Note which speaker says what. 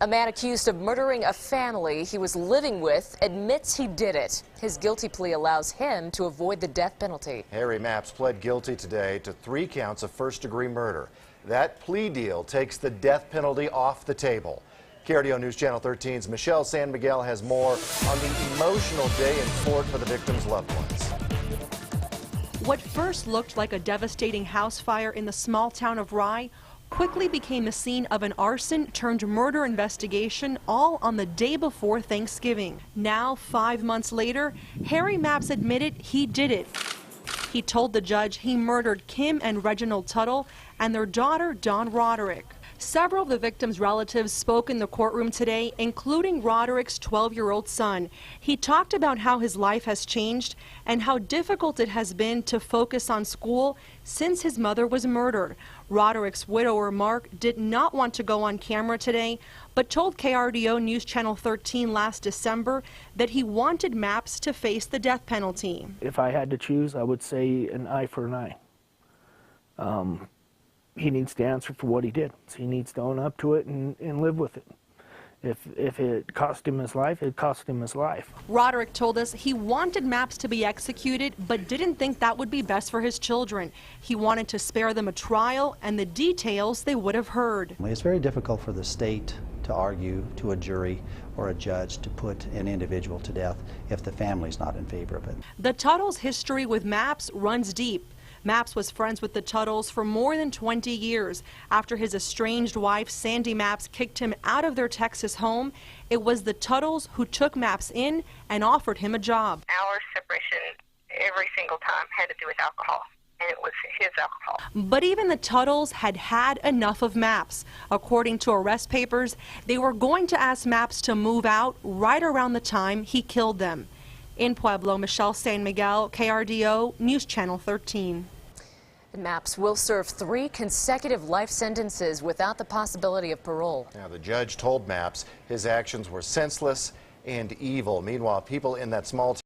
Speaker 1: A man accused of murdering a family he was living with admits he did it. His guilty plea allows him to avoid the death penalty.
Speaker 2: Harry Mapps pled guilty today to 3 counts of first-degree murder. That plea deal takes the death penalty off the table. KRDO News Channel 13's Michelle San Miguel has more on the emotional day in court for the victims' loved ones.
Speaker 3: What first looked like a devastating house fire in the small town of Rye quickly became the scene of an arson turned murder investigation, all on the day before Thanksgiving. Now, 5 months later, Harry Mapps admitted he did it. He told the judge he murdered Kim and Reginald Tuttle and their daughter, Dawn Roderick. Several of the victims' relatives spoke in the courtroom today, including Roderick's 12-year-old son. He talked about how his life has changed and how difficult it has been to focus on school since his mother was murdered. Roderick's widower, Mark, did not want to go on camera today, but told KRDO News Channel 13 last December that he wanted Mapps to face the death penalty.
Speaker 4: If I had to choose, I would say an eye for an eye. He needs to answer for what he did. So he needs to own up to it and live with it. If it cost him his life, it cost him his life.
Speaker 3: Roderick told us he wanted Mapps to be executed, but didn't think that would be best for his children. He wanted to spare them a trial and the details they would have heard.
Speaker 5: It's very difficult for the state to argue to a jury or a judge to put an individual to death if the family's not in favor of it.
Speaker 3: The Tuttles' history with Mapps runs deep. Mapps was friends with the Tuttles for more than 20 years. After his estranged wife, Sandy Mapps, kicked him out of their Texas home, it was the Tuttles who took Mapps in and offered him a job.
Speaker 6: Our separation every single time had to do with alcohol, and it was his alcohol.
Speaker 3: But even the Tuttles had had enough of Mapps. According to arrest papers, they were going to ask Mapps to move out right around the time he killed them. In Pueblo, Michelle San Miguel, KRDO News Channel 13.
Speaker 1: Mapps will serve 3 consecutive life sentences without the possibility of parole.
Speaker 2: Now, the judge told Mapps his actions were senseless and evil. Meanwhile, people in that small town